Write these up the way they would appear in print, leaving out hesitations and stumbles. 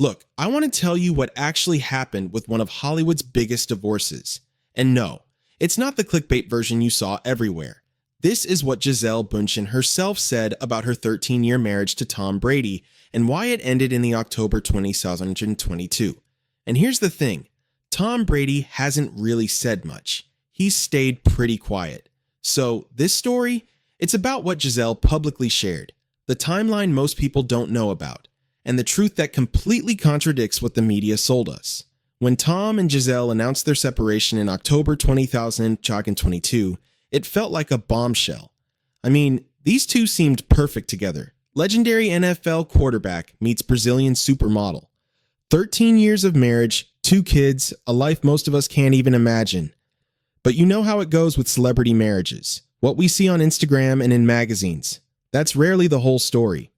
Look, I want to tell you what actually happened with one of Hollywood's biggest divorces. And no, it's not the clickbait version you saw everywhere. This is what Gisele Bundchen herself said about her 13-year marriage to Tom Brady and why it ended in the October 2022. And here's the thing, Tom Brady hasn't really said much. He's stayed pretty quiet. So this story, it's about what Gisele publicly shared, the timeline most people don't know about, and the truth that completely contradicts what the media sold us. When Tom and Gisele announced their separation in October 2022, it felt like a bombshell. I mean, these two seemed perfect together. Legendary NFL quarterback meets Brazilian supermodel. 13 years of marriage, 2 kids, a life most of us can't even imagine. But you know how it goes with celebrity marriages. What we see on Instagram and in magazines. That's rarely the whole story.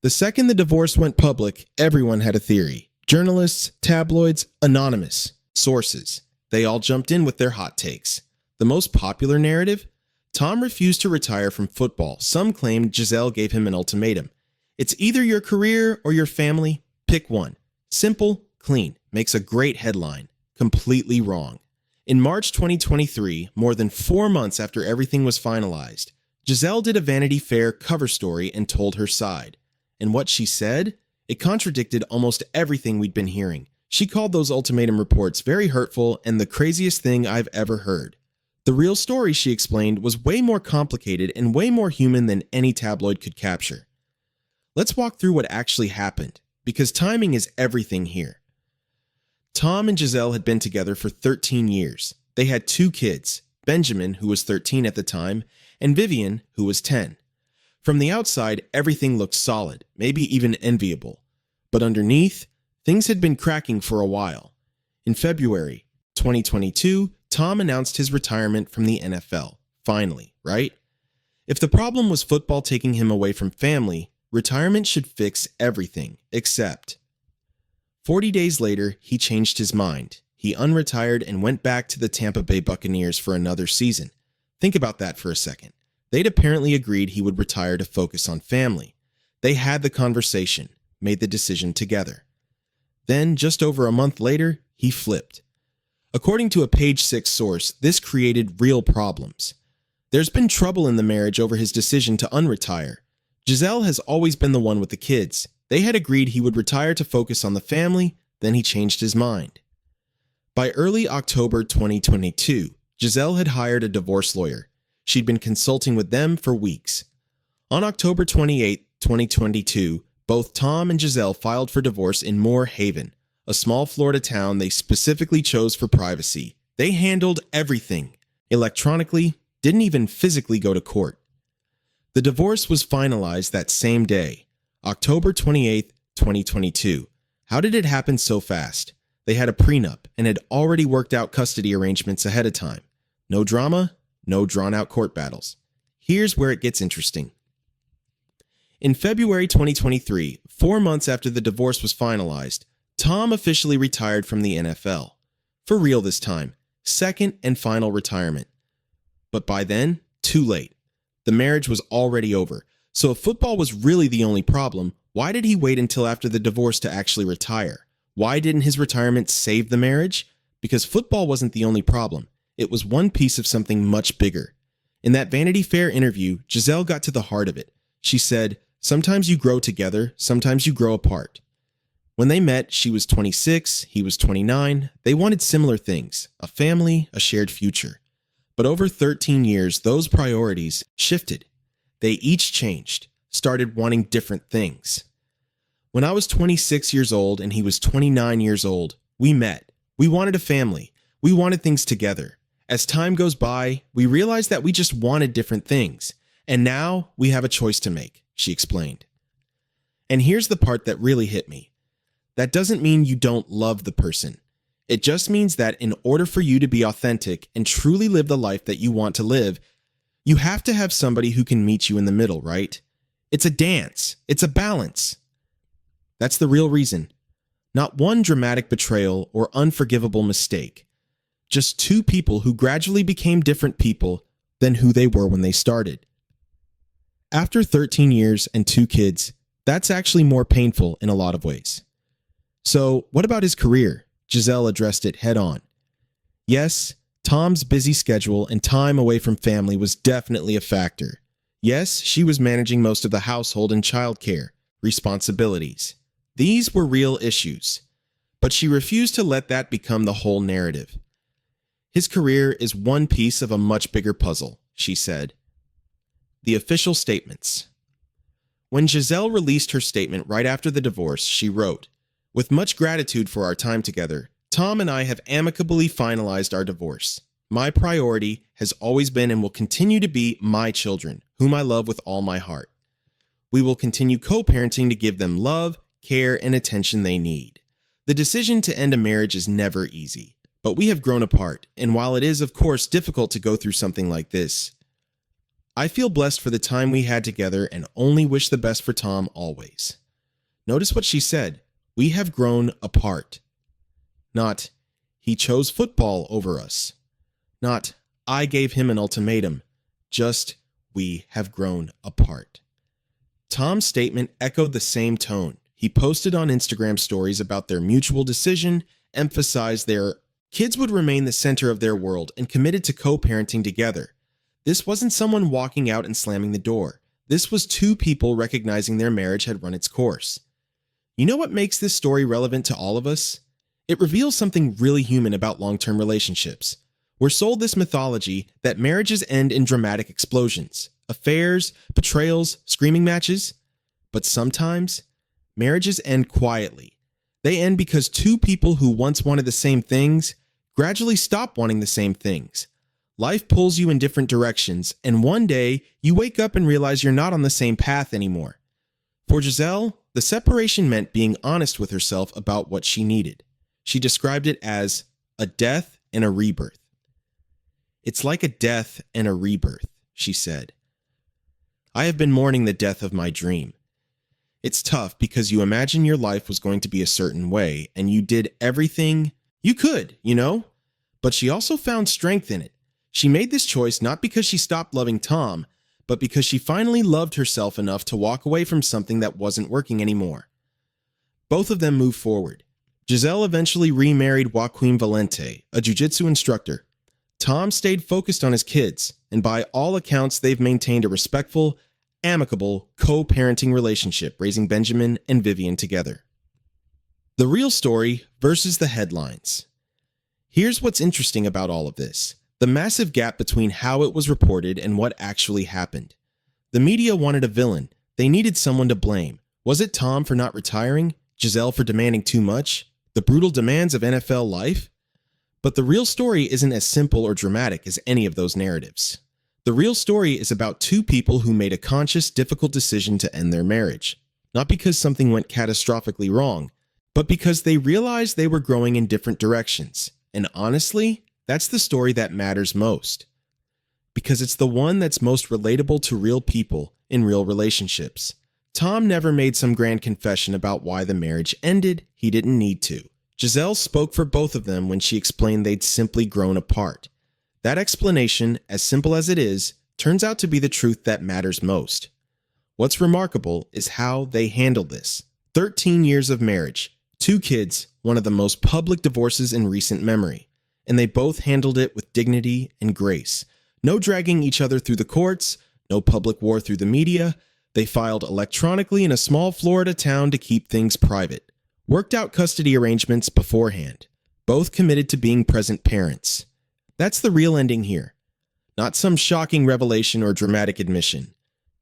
The second the divorce went public, everyone had a theory. Journalists, tabloids, anonymous, sources. They all jumped in with their hot takes. The most popular narrative? Tom refused to retire from football. Some claimed Gisele gave him an ultimatum. It's either your career or your family. Pick one. Simple, clean. Makes a great headline. Completely wrong. In March 2023, more than 4 months after everything was finalized, Gisele did a Vanity Fair cover story and told her side. And what she said? It contradicted almost everything we'd been hearing. She called those ultimatum reports very hurtful and the craziest thing I've ever heard. The real story, she explained, was way more complicated and way more human than any tabloid could capture. Let's walk through what actually happened, because timing is everything here. Tom and Gisele had been together for 13 years. They had 2 kids, Benjamin, who was 13 at the time, and Vivian, who was 10. From the outside, everything looked solid, maybe even enviable. But underneath, things had been cracking for a while. In February 2022, Tom announced his retirement from the NFL. Finally, right? If the problem was football taking him away from family, retirement should fix everything, except 40 days later, he changed his mind. He unretired and went back to the Tampa Bay Buccaneers for another season. Think about that for a second. They'd apparently agreed he would retire to focus on family. They had the conversation, made the decision together. Then, just over a month later, he flipped. According to a Page 6 source, this created real problems. There's been trouble in the marriage over his decision to unretire. Gisele has always been the one with the kids. They had agreed he would retire to focus on the family, then he changed his mind. By early October 2022, Gisele had hired a divorce lawyer. She'd been consulting with them for weeks. On October 28, 2022, both Tom and Gisele filed for divorce in Moore Haven, a small Florida town they specifically chose for privacy. They handled everything electronically, didn't even physically go to court. The divorce was finalized that same day, October 28, 2022. How did it happen so fast? They had a prenup and had already worked out custody arrangements ahead of time. No drama, no drawn-out court battles. Here's where it gets interesting. In February 2023, 4 months after the divorce was finalized, Tom officially retired from the NFL. For real this time, second and final retirement. But by then, too late. The marriage was already over. So if football was really the only problem, why did he wait until after the divorce to actually retire? Why didn't his retirement save the marriage? Because football wasn't the only problem. It was one piece of something much bigger. In that Vanity Fair interview, Gisele got to the heart of it. She said, "Sometimes you grow together, sometimes you grow apart." When they met, she was 26, he was 29. They wanted similar things, a family, a shared future. But over 13 years, those priorities shifted. They each changed, started wanting different things. When I was 26 years old and he was 29 years old, we met. We wanted a family. We wanted things together. As time goes by, we realized that we just wanted different things. And now we have a choice to make, she explained. And here's the part that really hit me. That doesn't mean you don't love the person. It just means that in order for you to be authentic and truly live the life that you want to live, you have to have somebody who can meet you in the middle, right? It's a dance. It's a balance. That's the real reason. Not one dramatic betrayal or unforgivable mistake. Just 2 people who gradually became different people than who they were when they started. After 13 years and 2 kids, that's actually more painful in a lot of ways. So, what about his career? Gisele addressed it head on. Yes, Tom's busy schedule and time away from family was definitely a factor. Yes, she was managing most of the household and childcare responsibilities. These were real issues. But she refused to let that become the whole narrative. His career is one piece of a much bigger puzzle, she said. The official statements. When Gisele released her statement right after the divorce, she wrote, "With much gratitude for our time together, Tom and I have amicably finalized our divorce. My priority has always been and will continue to be my children, whom I love with all my heart. We will continue co-parenting to give them love, care, and attention they need. The decision to end a marriage is never easy, but we have grown apart, and while it is, of course, difficult to go through something like this, I feel blessed for the time we had together and only wish the best for Tom always." Notice what she said. We have grown apart. Not, he chose football over us. Not, I gave him an ultimatum. Just, we have grown apart. Tom's statement echoed the same tone. He posted on Instagram stories about their mutual decision, emphasized their kids would remain the center of their world, and committed to co-parenting together. This wasn't someone walking out and slamming the door. This was two people recognizing their marriage had run its course. You know what makes this story relevant to all of us? It reveals something really human about long-term relationships. We're sold this mythology that marriages end in dramatic explosions, affairs, betrayals, screaming matches. But sometimes, marriages end quietly. They end because two people who once wanted the same things gradually stop wanting the same things. Life pulls you in different directions, and one day you wake up and realize you're not on the same path anymore. For Gisele, the separation meant being honest with herself about what she needed. She described it as a death and a rebirth. It's like a death and a rebirth, she said. I have been mourning the death of my dream. It's tough because you imagine your life was going to be a certain way, and you did everything you could, But she also found strength in it. She made this choice not because she stopped loving Tom, but because she finally loved herself enough to walk away from something that wasn't working anymore. Both of them moved forward. Gisele eventually remarried Joaquin Valente, a jiu-jitsu instructor. Tom stayed focused on his kids, and by all accounts, they've maintained a respectful, amicable, co-parenting relationship, raising Benjamin and Vivian together. The real story versus the headlines. Here's what's interesting about all of this. The massive gap between how it was reported and what actually happened. The media wanted a villain. They needed someone to blame. Was it Tom for not retiring? Gisele for demanding too much? The brutal demands of NFL life? But the real story isn't as simple or dramatic as any of those narratives. The real story is about two people who made a conscious, difficult decision to end their marriage. Not because something went catastrophically wrong, but because they realized they were growing in different directions. And honestly, that's the story that matters most. Because it's the one that's most relatable to real people in real relationships. Tom never made some grand confession about why the marriage ended. He didn't need to. Gisele spoke for both of them when she explained they'd simply grown apart. That explanation, as simple as it is, turns out to be the truth that matters most. What's remarkable is how they handled this. 13 years of marriage, 2 kids, one of the most public divorces in recent memory. And they both handled it with dignity and grace. No dragging each other through the courts, no public war through the media. They filed electronically in a small Florida town to keep things private. Worked out custody arrangements beforehand. Both committed to being present parents. That's the real ending here. Not some shocking revelation or dramatic admission.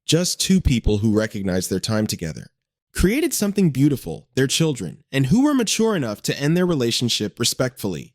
Just 2 people who recognized their time together. Created something beautiful, their children, and who were mature enough to end their relationship respectfully.